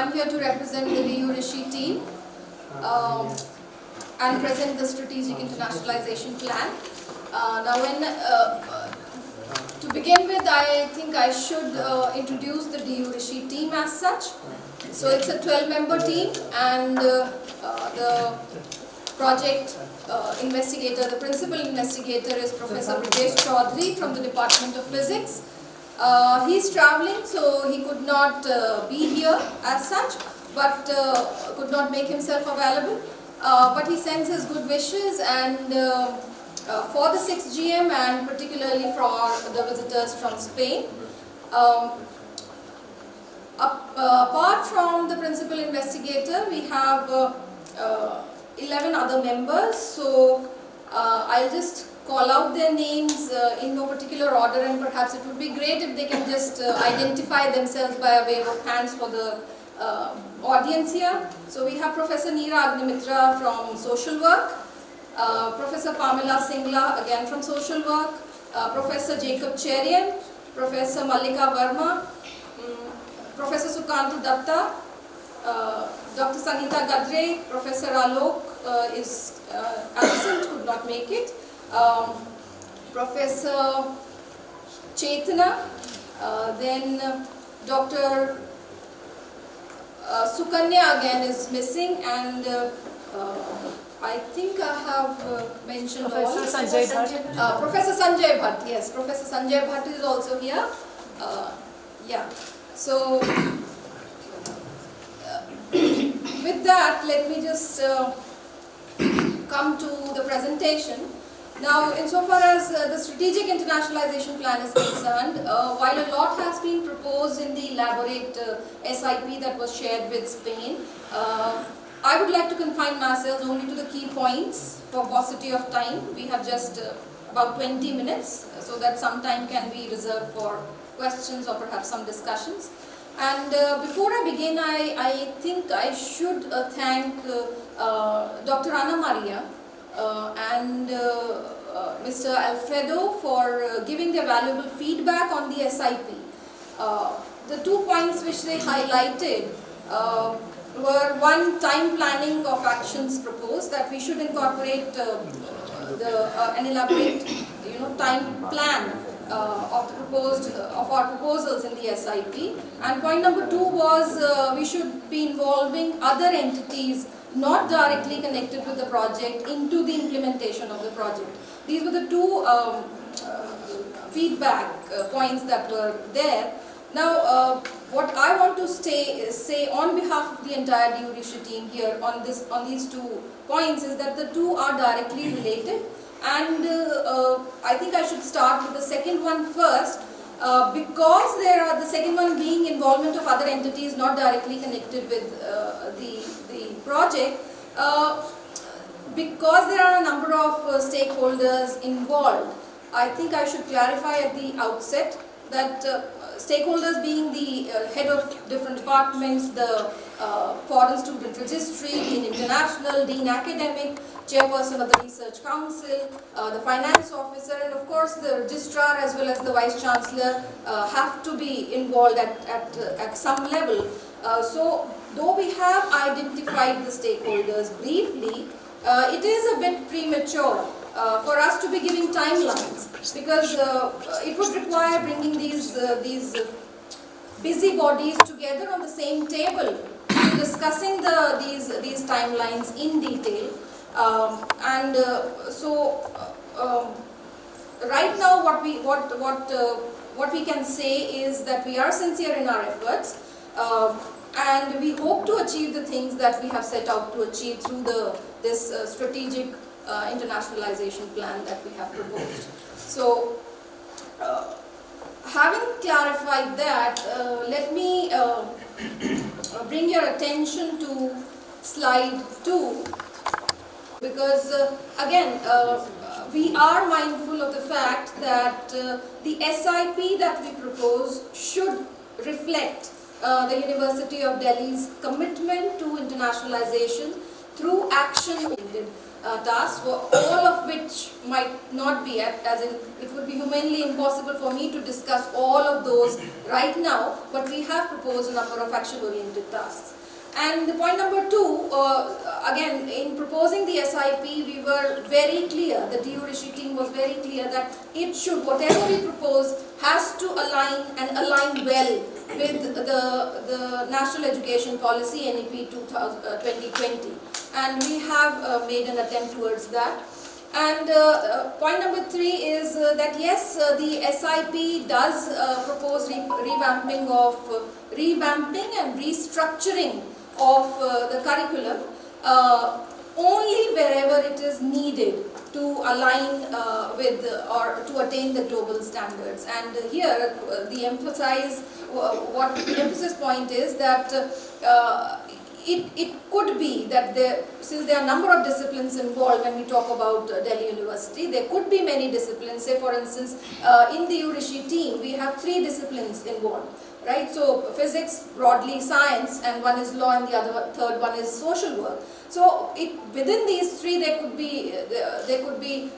I'm here to represent the DU Rishi team and present the Strategic Internationalization Plan. To begin with, I think I should introduce the DU Rishi team as such. So it's a 12-member team, and the project investigator, the principal investigator is Professor Brajesh Chaudhary from the Department of Physics. He's traveling, so he could not be here as such, but could not make himself available. But he sends his good wishes and for the 6th GM and particularly for the visitors from Spain. Apart from the principal investigator, we have 11 other members, so I'll just call out their names in no particular order, and perhaps it would be great if they can just identify themselves by a wave of hands for the audience here. So we have Professor Neera Agnimitra from Social Work, Professor Pamela Singla again from Social Work, Professor Jacob Cherian, Professor Mallika Verma, Professor Sukanta Datta, Dr. Sangeeta Gadre, Professor Alok is absent, could not make it, Professor Chetana, then Dr. Sukanya again is missing, and I think I have mentioned Professor Sanjay Bhatt. Professor Sanjay Bhatt, yes, Professor Sanjay Bhatt is also here. Yeah, so with that, let me just come to the presentation. Now, insofar as the Strategic Internationalization Plan is concerned, while a lot has been proposed in the elaborate SIP that was shared with Spain, I would like to confine myself only to the key points for paucity of time. We have just about 20 minutes, so that some time can be reserved for questions or perhaps some discussions. And before I begin, I think I should thank Dr. Ana Maria and Mr. Alfredo for giving their valuable feedback on the SIP. The 2 points which they highlighted were, one, time planning of actions proposed, that we should incorporate an elaborate time plan of our proposals in the SIP. And point number 2 was we should be involving other entities not directly connected with the project into the implementation of the project. These were the 2 feedback points that were there. Now, what I want to say on behalf of the entire DU Rishi team here on these 2 points is that the 2 are directly related, and I think I should start with the second one first, because the second one being involvement of other entities not directly connected with the project, because there are a number of stakeholders involved. I think I should clarify at the outset that stakeholders being the head of different departments, the foreign student registry, Dean International, Dean Academic, chairperson of the Research Council, the finance officer, and of course the registrar as well as the vice chancellor have to be involved at some level. So though we have identified the stakeholders briefly, it is a bit premature for us to be giving timelines, because it would require bringing these busy bodies together on the same table, discussing these timelines in detail. Right now, what we can say is that we are sincere in our efforts, and we hope to achieve the things that we have set out to achieve through this strategic internationalization plan that we have proposed. So, having clarified that, let me bring your attention to slide 2, because again, we are mindful of the fact that the SIP that we propose should reflect the University of Delhi's commitment to internationalization through action. tasks, all of which might not be, as in it would be humanly impossible for me to discuss all of those right now, but we have proposed a number of action-oriented tasks. And the point number 2, again, in proposing the SIP, we were very clear, the DU Rishi team was very clear that it should, whatever we propose, has to align and align well with the National Education Policy, NEP 2020. And we have made an attempt towards that. And point number 3 is that yes, the SIP does propose revamping and restructuring of the curriculum only wherever it is needed to align with or to attain the global standards. And here the emphasis point is that it could be that since there are a number of disciplines involved when we talk about Delhi University, there could be many disciplines. Say for instance, in the Rishi team, we have 3 disciplines involved, right? So physics, broadly science, and one is law, and the third one is social work. So within these 3, there could be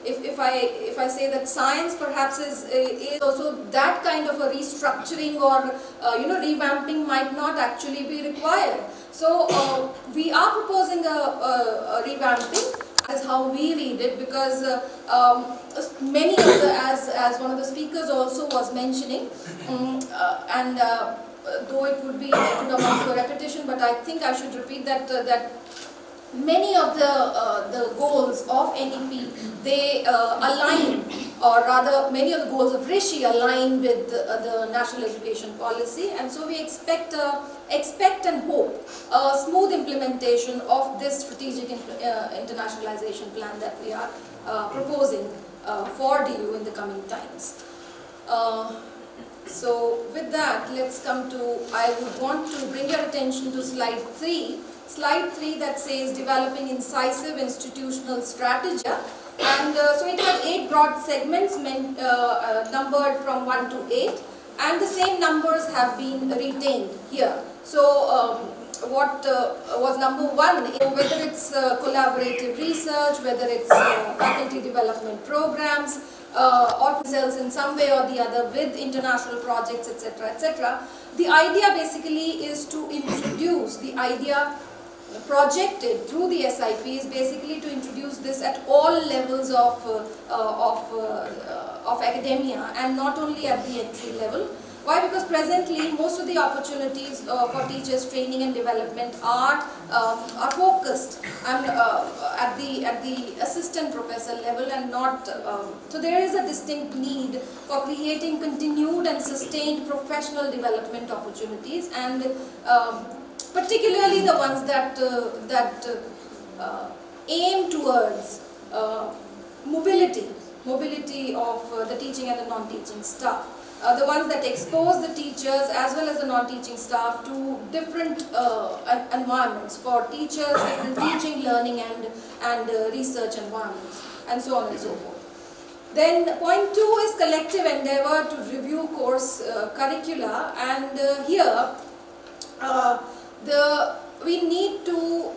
if I say that science perhaps is also that kind of a restructuring or revamping might not actually be required. So we are proposing a revamping, as how we read it, because many of the, as one of the speakers also was mentioning, and though it would amount to a repetition, but I think I should repeat that many of the goals of NEP, they align, or rather many of the goals of Rishi align with the National Education Policy, and so we expect and hope a smooth implementation of this strategic internationalization plan that we are proposing for DU in the coming times. So with that, let's come to, I would want to bring your attention to slide 3. Slide 3 that says developing incisive institutional strategy, and so it has 8 broad segments numbered from 1 to 8, and the same numbers have been retained here. So what was number 1, whether it's collaborative research, whether it's faculty development programs, or themselves in some way or the other with international projects, etc., etc. The idea basically is to introduce the idea projected through the SIP is basically to introduce this at all levels of academia, and not only at the entry level. Why? Because presently most of the opportunities for teachers training and development are focused at the assistant professor level, and not so there is a distinct need for creating continued and sustained professional development opportunities, and particularly the ones that aim towards mobility of the teaching and the non-teaching staff. The ones that expose the teachers as well as the non-teaching staff to different environments for teachers, different teaching, learning and research environments, and so on and so forth. Then point 2 is collective endeavor to review course curricula, and here we need to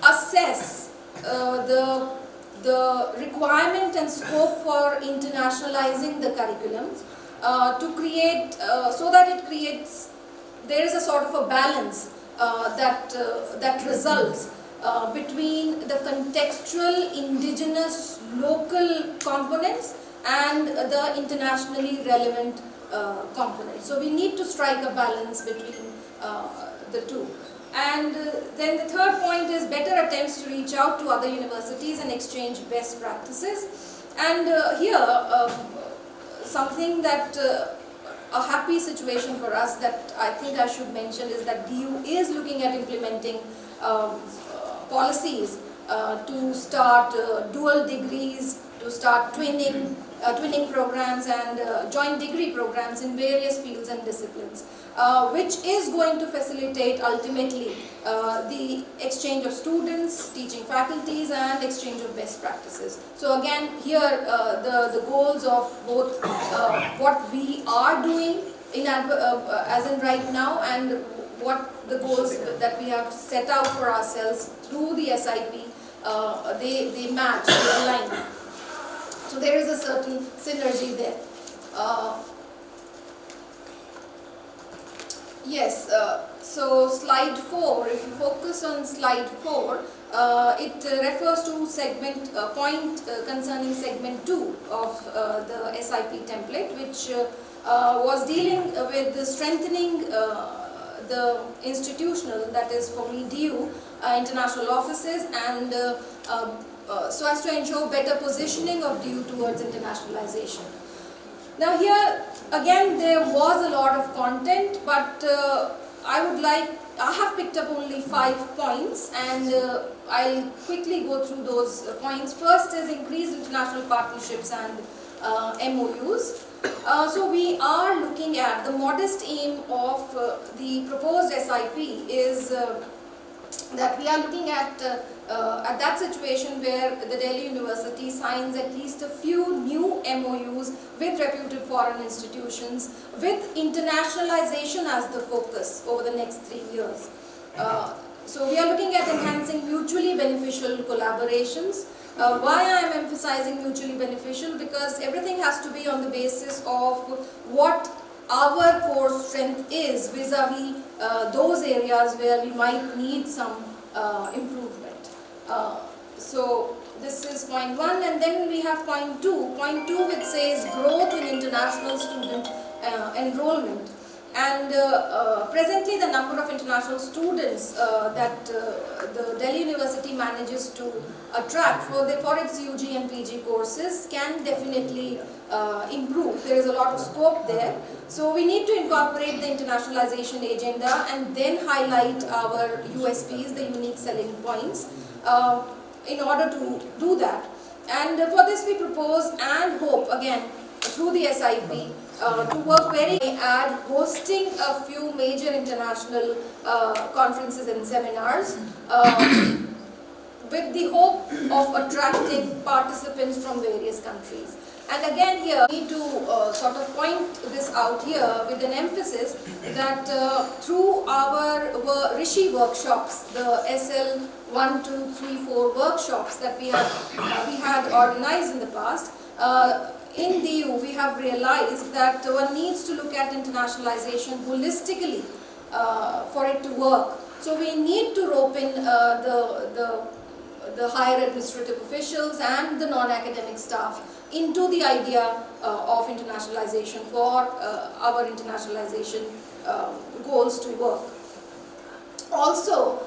assess the requirement and scope for internationalizing the curriculum to create, so that it creates, there is a sort of a balance that results between the contextual, indigenous, local components and the internationally relevant components. So we need to strike a balance between the two. And then the third point is better attempts to reach out to other universities and exchange best practices. And here, something that a happy situation for us that I think I should mention is that DU is looking at implementing policies to start dual degrees, to start twinning programs and joint degree programs in various fields and disciplines, which is going to facilitate ultimately the exchange of students, teaching faculties, and exchange of best practices. So again, here the goals of both what we are doing as in right now, and what the goals that we have set out for ourselves through the SIP they match, they align. So there is a certain synergy there. Yes, so slide 4, if you focus on slide 4, it refers to segment point concerning segment 2 of the SIP template, which was dealing with the strengthening the institutional, that is for me DU, international offices, and so as to ensure better positioning of DU towards internationalization. Now here again there was a lot of content, but I have picked up only 5 points, and I'll quickly go through those points. First is increased international partnerships and MOUs. So we are looking at the modest aim of the proposed SIP is that we are looking at that situation where the Delhi University signs at least a few new MOUs with reputed foreign institutions, with internationalization as the focus over the next 3 years. So we are looking at enhancing mutually beneficial collaborations. Why I am emphasizing mutually beneficial? Because everything has to be on the basis of what our core strength is vis-a-vis those areas where we might need some improvement. So this is point 1, and then we have point 2. Point 2, which says growth in international student enrollment. And presently the number of international students that the Delhi University manages to attract for its UG and PG courses can definitely improve. There is a lot of scope there. So we need to incorporate the internationalization agenda and then highlight our USPs, the unique selling points, in order to do that. And for this we propose and hope, again, through the SIP, to work very at hosting a few major international conferences and seminars with the hope of attracting participants from various countries. And again here, we need to sort of point this out here with an emphasis that through our Rishi workshops, the SL 1, 2, 3, 4 workshops that we had organized in the past, in DU, we have realized that one needs to look at internationalization holistically for it to work. So we need to rope in the higher administrative officials and the non-academic staff into the idea of internationalization for our internationalization goals to work. Also,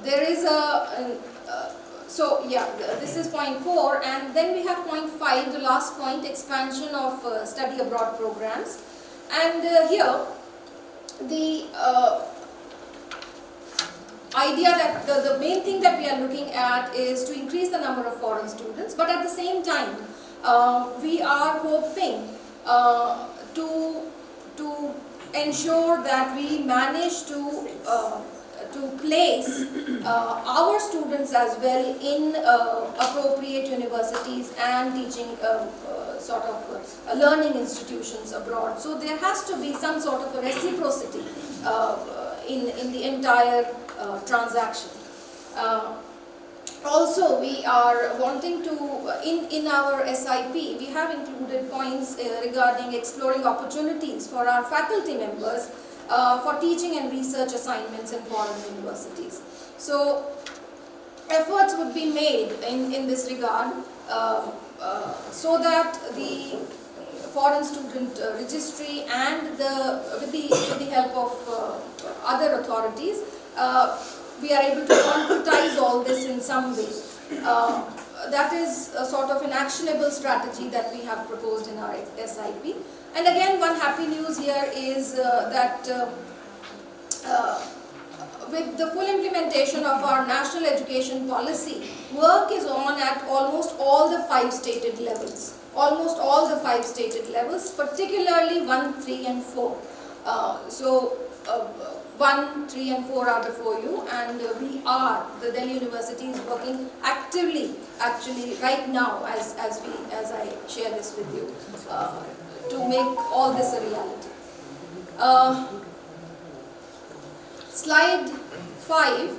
there is so yeah, this is point 4, and then we have point 5, the last point, expansion of study abroad programs. And here the idea that the main thing that we are looking at is to increase the number of foreign students, but at the same time we are hoping to ensure that we manage to place our students as well in appropriate universities and teaching sort of learning institutions abroad. So there has to be some sort of a reciprocity in the entire transaction. Also, we are wanting to, in our SIP, we have included points regarding exploring opportunities for our faculty members for teaching and research assignments in foreign universities. So efforts would be made in this regard so that the foreign student registry and with the help of other authorities, we are able to concretize all this in some way. That is a sort of an actionable strategy that we have proposed in our SIP. And again, one happy news here is that with the full implementation of our national education policy, work is on at almost all the 5 stated levels. Almost all the 5 stated levels, particularly 1, 3 and 4. So 1, 3 and 4 are before you, and the Delhi University is working actively, actually right now as I share this with you, to make all this a reality. Slide 5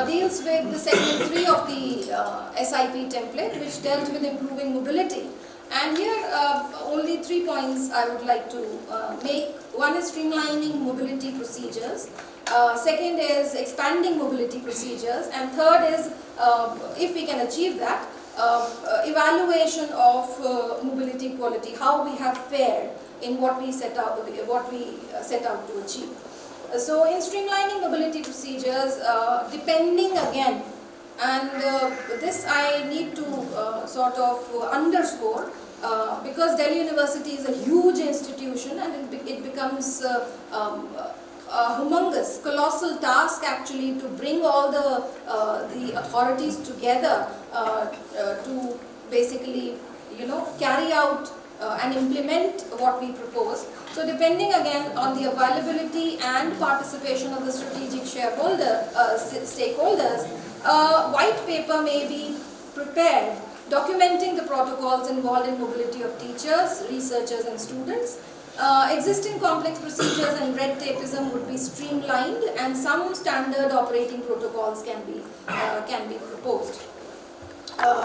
deals with the segment 3 of the SIP template, which dealt with improving mobility. And here only 3 points I would like to make. One is streamlining mobility procedures. Second is expanding mobility procedures. And third is, if we can achieve that, evaluation of mobility quality, how we have fared in what we set out to achieve. So in streamlining mobility procedures, depending again, and this I need to sort of underscore, because Delhi University is a huge institution, and it becomes a humongous, colossal task actually to bring all the authorities together to basically, carry out and implement what we propose. So depending again on the availability and participation of the strategic stakeholders, white paper may be prepared documenting the protocols involved in mobility of teachers, researchers and students. Existing complex procedures and red tapeism would be streamlined, and some standard operating protocols can be proposed.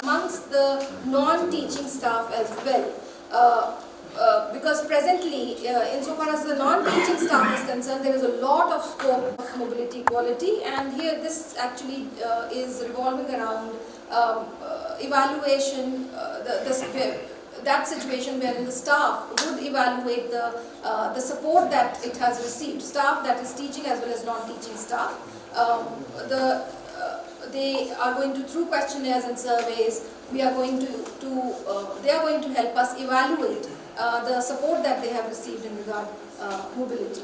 Amongst the non-teaching staff as well, because presently, insofar as the non-teaching staff is concerned, there is a lot of scope of mobility quality, and here this actually is revolving around evaluation, that situation wherein the staff would evaluate the support that it has received, staff that is teaching as well as non-teaching staff. They are going to, through questionnaires and surveys, they are going to help us evaluate the support that they have received in regard mobility.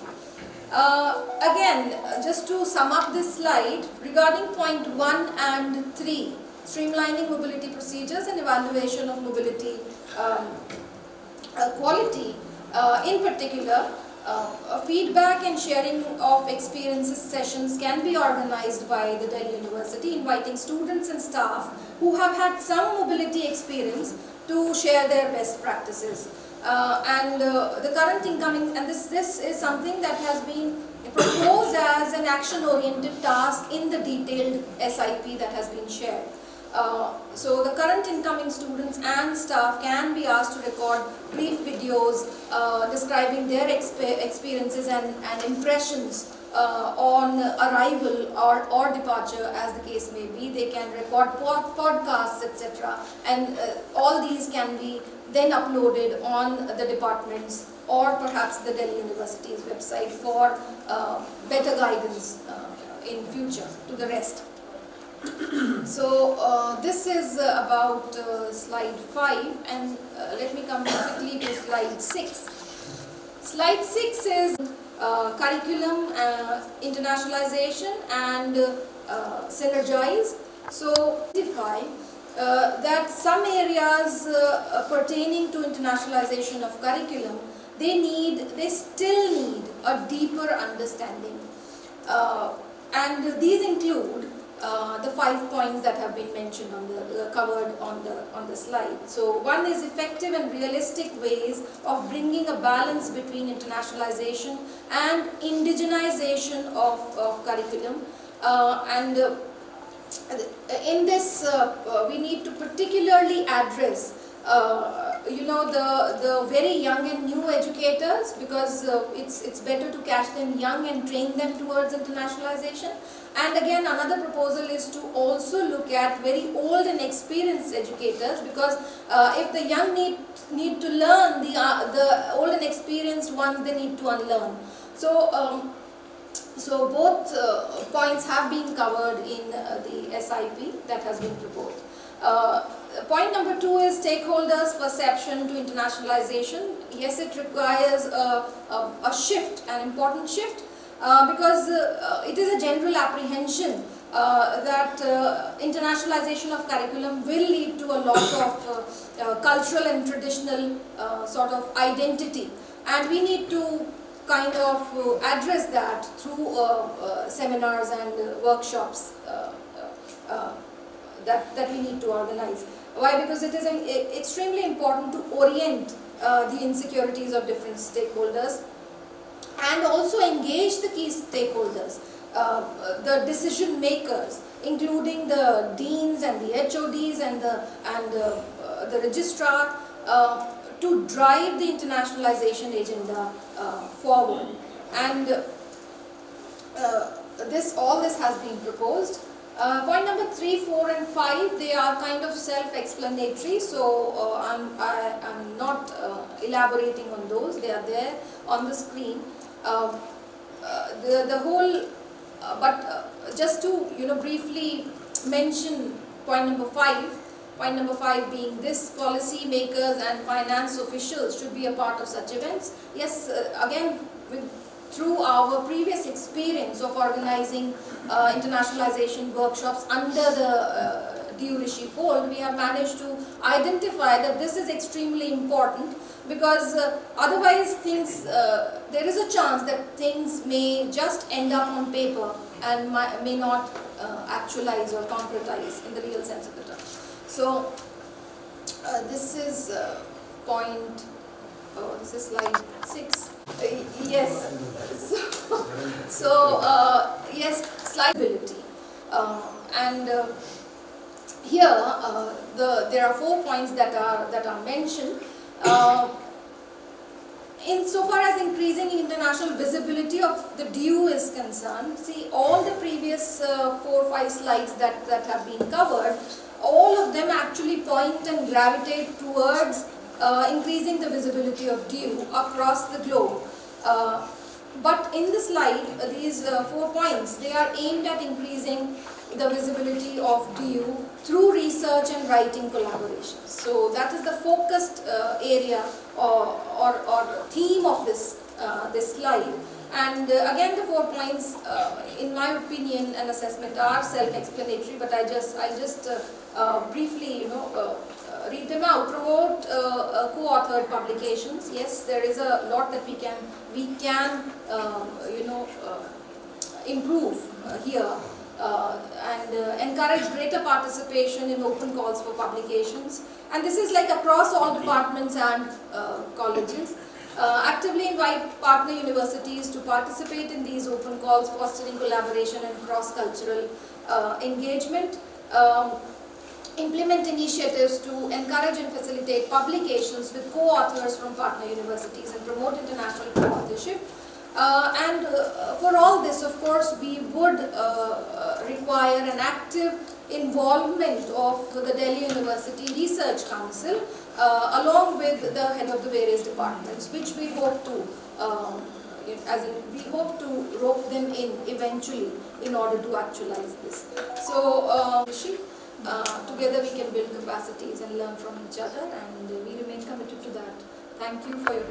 Again, just to sum up this slide, regarding point 1 and 3, streamlining mobility procedures and evaluation of mobility quality, in particular, feedback and sharing of experiences sessions can be organized by the Delhi University, inviting students and staff who have had some mobility experience to share their best practices. The current incoming, and this is something that has been proposed as an action-oriented task in the detailed SIP that has been shared. So the current incoming students and staff can be asked to record brief videos describing their experiences and impressions on arrival or departure, as the case may be. They can record podcasts, etc. And all these can be then uploaded on the department's or perhaps the Delhi University's website for better guidance in future to the rest. So this is about slide 5, and let me come quickly to slide 6. Slide 6 is curriculum, internationalization and synergize. So identify that some areas pertaining to internationalization of curriculum, they still need a deeper understanding, and these include the 5 points that have been mentioned covered on the slide. So one is effective and realistic ways of bringing a balance between internationalization and indigenization of curriculum, and in this we need to particularly address the very young and new educators, because it's better to catch them young and train them towards internationalization. And again, another proposal is to also look at very old and experienced educators, because if the young need to learn, the old and experienced ones, they need to unlearn. So both points have been covered in the SIP that has been proposed. Point number 2 is stakeholders' perception to internationalization. Yes, it requires a shift, an important shift, because it is a general apprehension that internationalization of curriculum will lead to a loss of cultural and traditional sort of identity, and we need to kind of address that through seminars and workshops that we need to organize. Why? Because it is extremely important to orient the insecurities of different stakeholders and also engage the key stakeholders. the decision makers, including the deans and the HODs and the registrar, to drive the internationalization agenda forward. And all this has been proposed. Point number 3, 4 and 5, they are kind of self-explanatory, so I'm not elaborating on those. They are there on the screen. The whole, just to briefly mention point number 5. Point number 5 being this: policy makers and finance officials should be a part of such events. Yes, again, through our previous experience of organizing internationalization workshops under the DU Rishi fold, we have managed to identify that this is extremely important, because otherwise things, there is a chance that things may just end up on paper and may not actualize or concretize in the real sense of the term. So this is this is slide 6. Yes. Yes, slide ability. And here there are 4 points that are mentioned. Insofar as increasing international visibility of the DU is concerned, see, all the previous 4 or 5 slides that have been covered, all of them actually point and gravitate towards increasing the visibility of DU across the globe. But in the slide, these 4 points, they are aimed at increasing the visibility of DU through research and writing collaborations. So that is the focused area or theme of this slide. And again, the 4 points, in my opinion and assessment, are self-explanatory, but I'll just briefly, read them out. Promote co-authored publications. Yes, there is a lot that we can improve here, and encourage greater participation in open calls for publications. And this is like across all departments and colleges. Actively invite partner universities to participate in these open calls, fostering collaboration and cross-cultural engagement. Implement initiatives to encourage and facilitate publications with co-authors from partner universities and promote international co-authorship. And for all this, of course, we would require an active involvement of the Delhi University Research Council, along with the head of the various departments, which we hope to, rope them in eventually in order to actualize this. So, together we can build capacities and learn from each other, and we remain committed to that. Thank you for your